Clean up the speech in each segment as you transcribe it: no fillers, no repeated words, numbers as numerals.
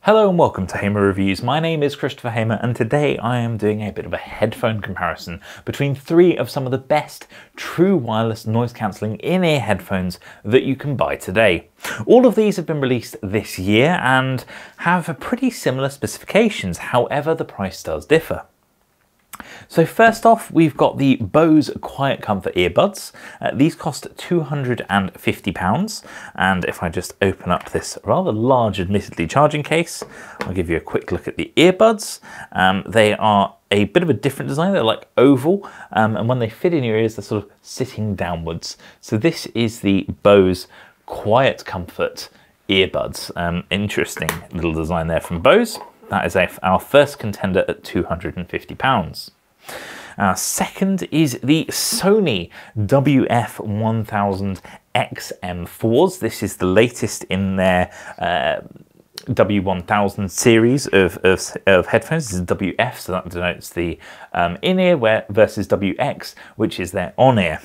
Hello and welcome to Hamer Reviews. My name is Christopher Hamer and today I am doing a bit of a headphone comparison between three of some of the best true wireless noise cancelling in-ear headphones that you can buy today. All of these have been released this year and have pretty similar specifications, however the price does differ. So first off, we've got the Bose QuietComfort Earbuds. These cost £250, and if I just open up this rather large, admittedly, charging case, I'll give you a quick look at the earbuds. They are a bit of a different design. They're like oval, and when they fit in your ears, they're sort of sitting downwards. So this is the Bose QuietComfort Earbuds. Interesting little design there from Bose. That is our first contender at £250. Second is the Sony WF-1000XM4s. This is the latest in their W1000 series of headphones. This is WF, so that denotes the in-ear versus WX, which is their on-ear.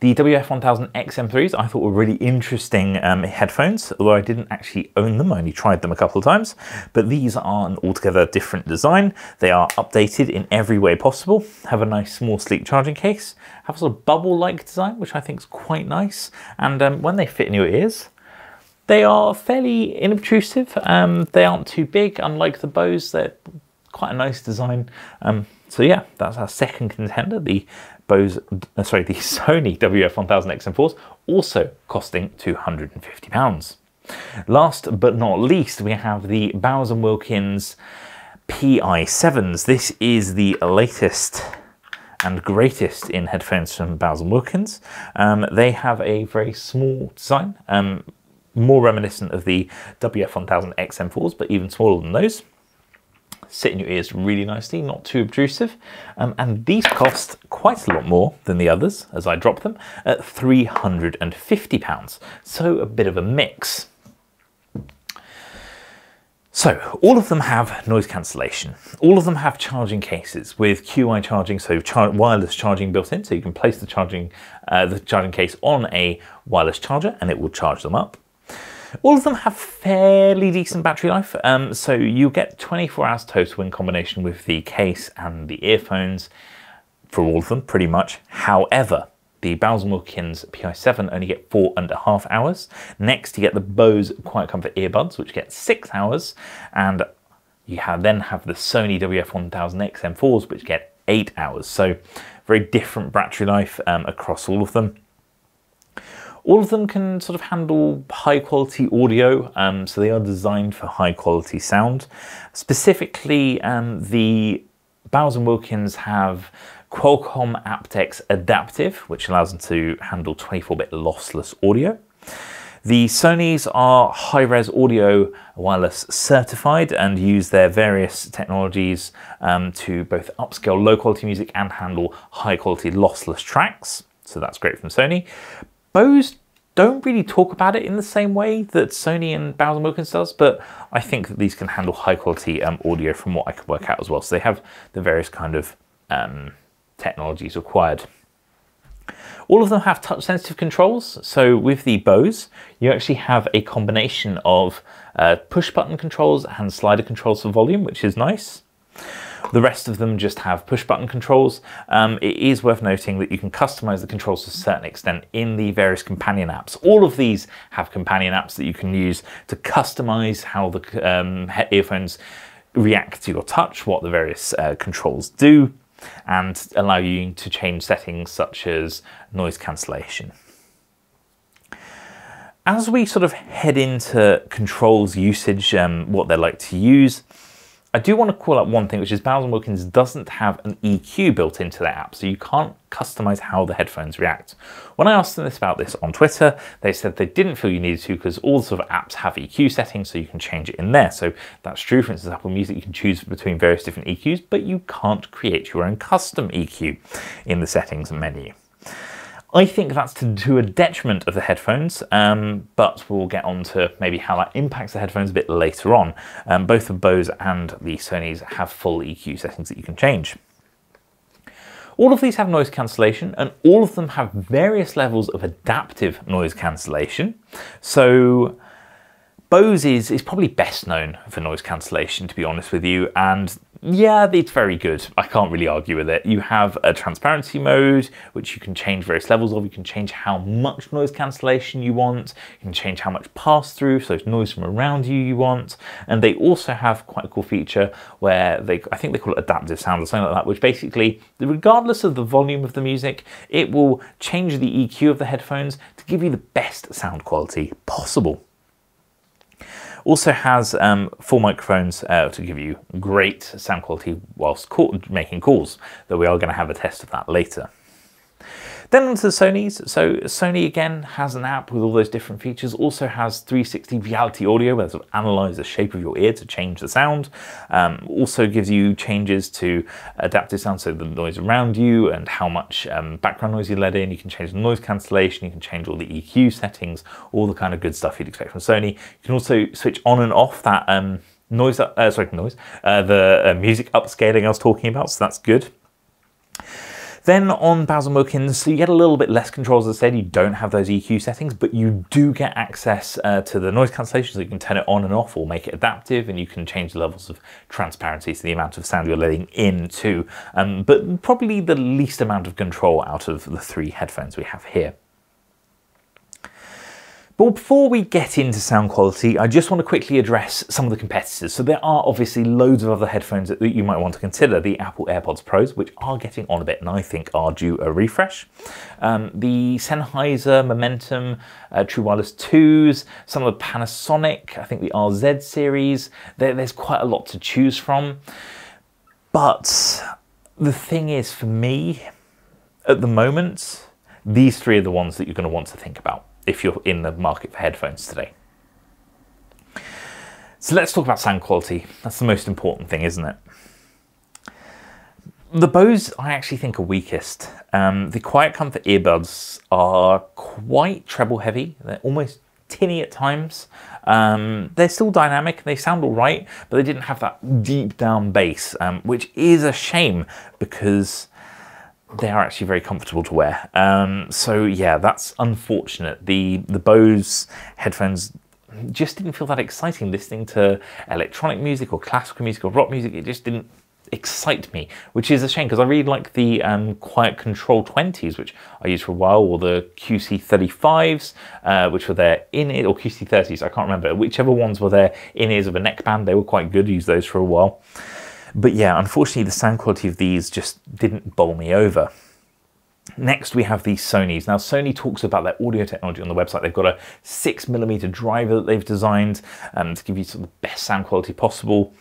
The WF-1000XM3s I thought were really interesting headphones, although I didn't actually own them, I only tried them a couple of times. But these are an altogether different design. They are updated in every way possible, have a nice small sleek charging case, have a sort of bubble-like design, which I think is quite nice. And when they fit in your ears, they are fairly inobtrusive. They aren't too big, unlike the Bose. They're quite a nice design. So yeah, that's our second contender, the Sony WF-1000XM4s, also costing £250. Last but not least, we have the Bose Wilkins PI7s. This is the latest and greatest in headphones from Bose Wilkins. They have a very small design, more reminiscent of the WF-1000XM4s, but even smaller than those. Sit in your ears really nicely, not too obtrusive. And these cost quite a lot more than the others as I drop them at £350. So a bit of a mix. So all of them have noise cancellation. All of them have charging cases with QI charging, so wireless charging built in. So you can place the charging case on a wireless charger and it will charge them up. All of them have fairly decent battery life, so you'll get 24 hours total in combination with the case and the earphones for all of them, pretty much. However, the Bose Wilkins PI7 only get 4.5 hours. Next, you get the Bose QuietComfort Earbuds, which get 6 hours, and you then have the Sony WF-1000XM4s, which get 8 hours. So very different battery life across all of them. All of them can sort of handle high quality audio, so they are designed for high quality sound. Specifically, the Bose Wilkins have Qualcomm aptX Adaptive, which allows them to handle 24-bit lossless audio. The Sonys are high-res audio wireless certified and use their various technologies to both upscale low-quality music and handle high-quality lossless tracks. So that's great from Sony. Bose don't really talk about it in the same way that Sony and Bose Wilkins does, but I think that these can handle high-quality audio from what I could work out as well. So they have the various kind of technologies required. All of them have touch-sensitive controls. So with the Bose, you actually have a combination of push-button controls and slider controls for volume, which is nice. The rest of them just have push-button controls. It is worth noting that you can customize the controls to a certain extent in the various companion apps. All of these have companion apps that you can use to customize how the earphones react to your touch, what the various controls do, and allow you to change settings such as noise cancellation. As we sort of head into controls usage, what they're like to use, I do want to call out one thing, which is Bose Wilkins doesn't have an EQ built into their app, so you can't customize how the headphones react. When I asked them about this on Twitter, they said they didn't feel you needed to because all sort of apps have EQ settings, so you can change it in there. So that's true. For instance, Apple Music, you can choose between various different EQs, but you can't create your own custom EQ in the settings menu. I think that's to a detriment of the headphones, but we'll get on to maybe how that impacts the headphones a bit later on. Both the Bose and the Sonys have full EQ settings that you can change. All of these have noise cancellation, and all of them have various levels of adaptive noise cancellation. So Bose is probably best known for noise cancellation, to be honest with you, and yeah, it's very good. I can't really argue with it. You have a transparency mode, which you can change various levels of. You can change how much noise cancellation you want. You can change how much pass-through, so it's noise from around you want. And they also have quite a cool feature where I think they call it adaptive sound or something like that, which basically, regardless of the volume of the music, it will change the EQ of the headphones to give you the best sound quality possible. Also has 4 microphones to give you great sound quality whilst making calls, though we are going to have a test of that later. Then onto the Sonys. So Sony again has an app with all those different features, also has 360 reality audio where it sort of analyzes the shape of your ear to change the sound. Also gives you changes to adaptive sound, so the noise around you and how much background noise you let in. You can change the noise cancellation, you can change all the EQ settings, all the kind of good stuff you'd expect from Sony. You can also switch on and off that the music upscaling I was talking about, so that's good. Then on Bose and Wilkins, so you get a little bit less control, as I said. You don't have those EQ settings, but you do get access to the noise cancellation, so you can turn it on and off or make it adaptive, and you can change the levels of transparency, so the amount of sound you're letting in too. But probably the least amount of control out of the 3 headphones we have here. But before we get into sound quality, I just want to quickly address some of the competitors. So there are obviously loads of other headphones that you might want to consider. The Apple AirPods Pros, which are getting on a bit and I think are due a refresh. The Sennheiser, Momentum, True Wireless 2s, some of the Panasonic, I think the RZ series. There's quite a lot to choose from. But the thing is, for me, at the moment, these 3 are the ones that you're going to want to think about if you're in the market for headphones today. So let's talk about sound quality. That's the most important thing, isn't it? The Bose I actually think are weakest. The QuietComfort Earbuds are quite treble heavy. They're almost tinny at times. They're still dynamic, they sound all right, but they didn't have that deep down bass, which is a shame because they are actually very comfortable to wear. So yeah, that's unfortunate. The Bose headphones just didn't feel that exciting. Listening to electronic music or classical music or rock music, it just didn't excite me, which is a shame because I really like the Quiet Control 20s, which I used for a while, or the QC35s, which were their in-ear, or QC30s, I can't remember. Whichever ones were their in-ears of a neckband, they were quite good. I used those for a while. But yeah, unfortunately, the sound quality of these just didn't bowl me over. Next, we have the Sonys. Now, Sony talks about their audio technology on the website. They've got a 6mm driver that they've designed to give you sort of the best sound quality possible.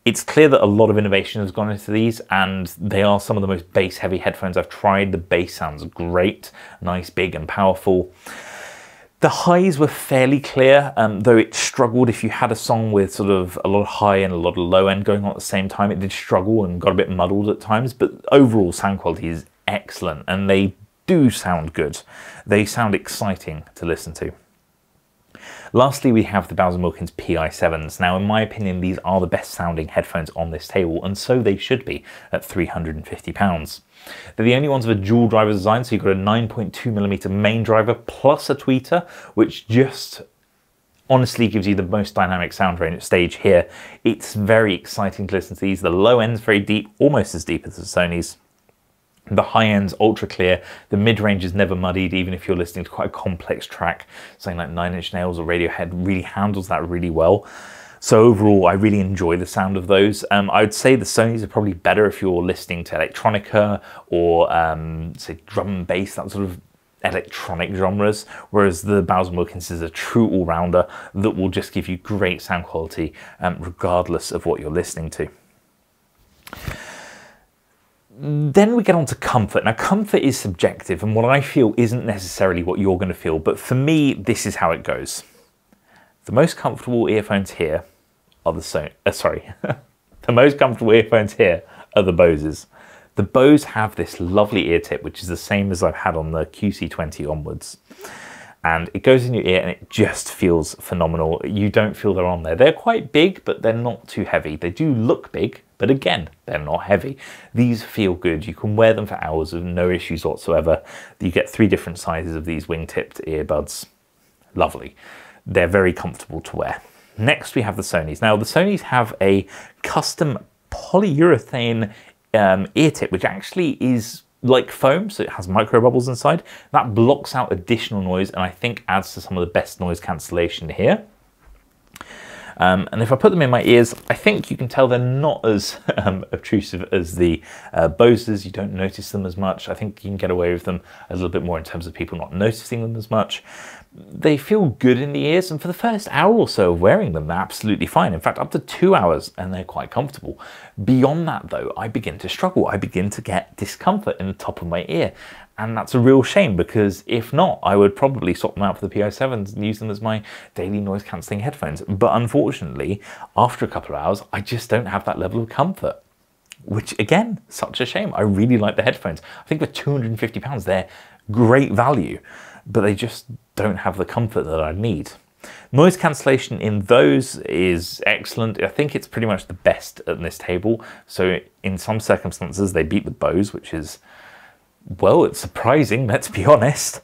It's clear that a lot of innovation has gone into these, and they are some of the most bass-heavy headphones I've tried. The bass sounds great, nice, big, and powerful. The highs were fairly clear, though it struggled if you had a song with sort of a lot of high and a lot of low end going on at the same time. It did struggle and got a bit muddled at times, but overall sound quality is excellent and they do sound good. They sound exciting to listen to. Lastly, we have the Bose and Wilkins PI7s. Now, in my opinion, these are the best sounding headphones on this table, and so they should be at £350. They're the only ones with a dual driver design, so you've got a 9.2mm main driver plus a tweeter, which just honestly gives you the most dynamic sound range stage here. It's very exciting to listen to these. The low end's very deep, almost as deep as the Sonys. The high end's ultra clear, the mid-range is never muddied, even if you're listening to quite a complex track. Something like Nine Inch Nails or Radiohead really handles that really well. So overall, I really enjoy the sound of those. I would say the Sonys are probably better if you're listening to electronica or say drum and bass, that sort of electronic genres, whereas the Bose and Wilkins is a true all-rounder that will just give you great sound quality regardless of what you're listening to. Then we get on to comfort. Now, comfort is subjective, and what I feel isn't necessarily what you're going to feel, but for me, this is how it goes. The most comfortable earphones here are the the most comfortable earphones here are the Boses. The Bose have this lovely ear tip, which is the same as I've had on the QC20 onwards. And it goes in your ear and it just feels phenomenal. You don't feel they're on there. They're quite big, but they're not too heavy. They do look big, but again, they're not heavy. These feel good. You can wear them for hours with no issues whatsoever. You get 3 different sizes of these wing-tipped earbuds. Lovely. they're very comfortable to wear. Next, we have the Sonys. Now, the Sonys have a custom polyurethane ear tip, which actually is like foam, so it has micro bubbles inside. That blocks out additional noise and I think adds to some of the best noise cancellation here. And if I put them in my ears, I think you can tell they're not as obtrusive as the Boses. You don't notice them as much. I think you can get away with them a little bit more in terms of people not noticing them as much. They feel good in the ears, and for the first hour or so of wearing them, they're absolutely fine. In fact, up to 2 hours, and they're quite comfortable. Beyond that, though, I begin to struggle. I begin to get discomfort in the top of my ear, and that's a real shame, because if not, I would probably swap them out for the PI7s and use them as my daily noise-cancelling headphones. But unfortunately, after a couple of hours, I just don't have that level of comfort. Which, again, such a shame. I really like the headphones. I think for £250, they're great value, but they just don't have the comfort that I need. Noise cancellation in those is excellent. I think it's pretty much the best at this table. So in some circumstances, they beat the Bose, which is, well, it's surprising, let's be honest.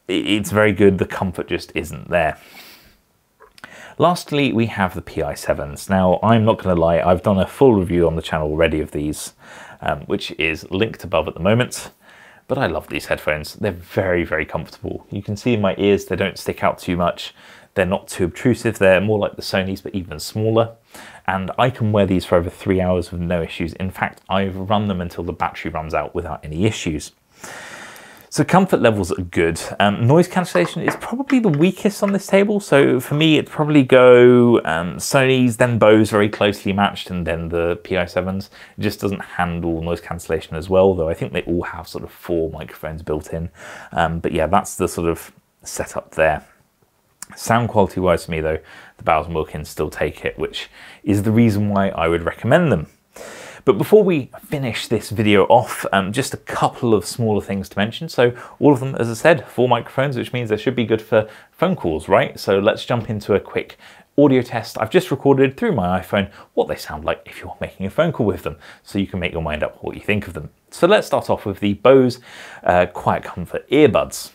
It's very good. The comfort just isn't there. Lastly, we have the PI7s. Now, I'm not going to lie, I've done a full review on the channel already of these, which is linked above at the moment. But I love these headphones. They're very, very comfortable. You can see in my ears, they don't stick out too much. They're not too obtrusive. They're more like the Sonys, but even smaller. And I can wear these for over 3 hours with no issues. In fact, I've run them until the battery runs out without any issues. So comfort levels are good. Noise cancellation is probably the weakest on this table. So for me, it'd probably go Sonys, then Bose very closely matched, and then the PI7s. It just doesn't handle noise cancellation as well, though I think they all have sort of 4 microphones built in. But yeah, that's the sort of setup there. Sound quality wise for me though, the Bose and Wilkins still take it, which is the reason why I would recommend them. But before we finish this video off, just a couple of smaller things to mention. So all of them, as I said, 4 microphones, which means they should be good for phone calls, right? So let's jump into a quick audio test. I've just recorded through my iPhone what they sound like if you're making a phone call with them, so you can make your mind up what you think of them. So let's start off with the Bose QuietComfort Earbuds.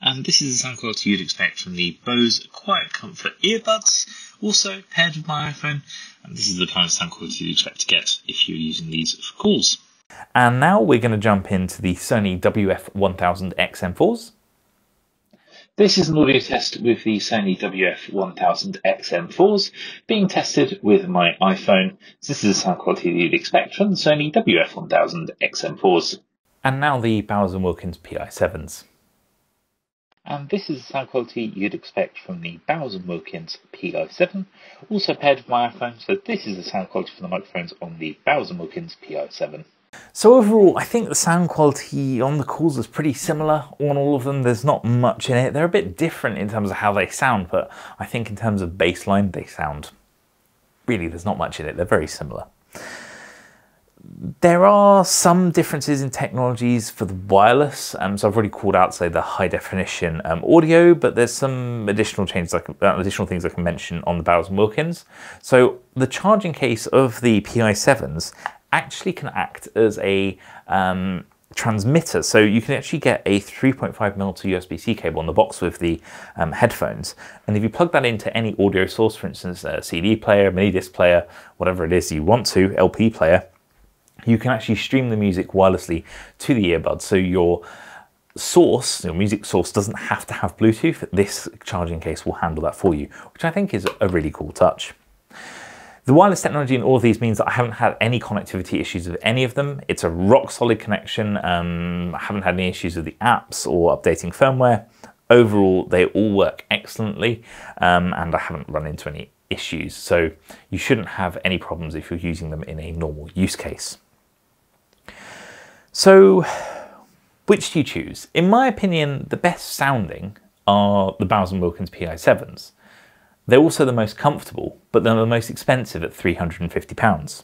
And this is the sound quality you'd expect from the Bose QuietComfort Earbuds, also paired with my iPhone. And this is the kind of sound quality you'd expect to get if you're using these for calls. And now we're going to jump into the Sony WF-1000XM4s. This is an audio test with the Sony WF-1000XM4s being tested with my iPhone. So this is the sound quality you'd expect from the Sony WF-1000XM4s. And now the Bose and Wilkins PI7s. And this is the sound quality you'd expect from the Bose and Wilkins PI7, also paired with my iPhone. So this is the sound quality from the microphones on the Bose and Wilkins PI7. So overall, I think the sound quality on the calls is pretty similar on all of them. There's not much in it. They're a bit different in terms of how they sound, but I think in terms of baseline, they sound, really, there's not much in it. They're very similar. There are some differences in technologies for the wireless, so I've already called out, say, the high definition audio, but there's some additional changes, additional things I can mention on the Bose and Wilkins. So the charging case of the PI7s actually can act as a transmitter, so you can actually get a 3.5mm to USB-C cable on the box with the headphones, and if you plug that into any audio source, for instance, a CD player, mini disc player, whatever it is you want to, LP player, you can actually stream the music wirelessly to the earbuds. So your source, your music source, doesn't have to have Bluetooth. This charging case will handle that for you, which I think is a really cool touch. The wireless technology in all of these means that I haven't had any connectivity issues with any of them. It's a rock solid connection. I haven't had any issues with the apps or updating firmware. Overall, they all work excellently, and I haven't run into any issues. So you shouldn't have any problems if you're using them in a normal use case. So which do you choose? In my opinion, the best sounding are the Bose and Wilkins PI7s. They're also the most comfortable, but they're the most expensive at £350.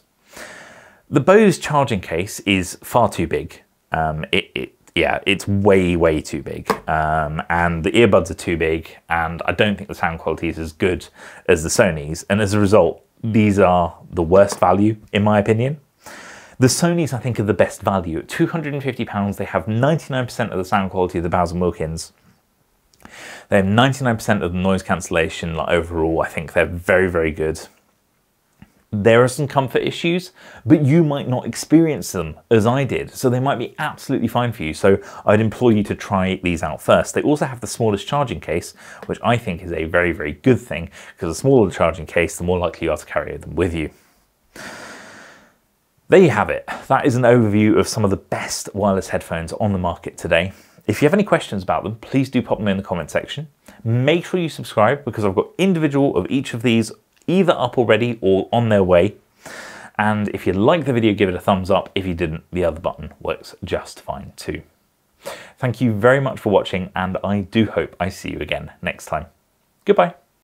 The Bose charging case is far too big. Yeah, it's way too big. And the earbuds are too big, and I don't think the sound quality is as good as the Sonys. And as a result, these are the worst value, in my opinion. The Sonys, I think, are the best value. At £250, they have 99% of the sound quality of the Bose and Wilkins. They have 99% of the noise cancellation. Like, overall, I think they're very, very good. There are some comfort issues, but you might not experience them as I did, so they might be absolutely fine for you. So I'd implore you to try these out first. They also have the smallest charging case, which I think is a very, very good thing, because the smaller the charging case, the more likely you are to carry them with you. There you have it. That is an overview of some of the best wireless headphones on the market today. If you have any questions about them, please do pop them in the comment section. Make sure you subscribe, because I've got individual of each of these either up already or on their way. And if you liked the video, give it a thumbs up. If you didn't, the other button works just fine too. Thank you very much for watching, and I do hope I see you again next time. Goodbye.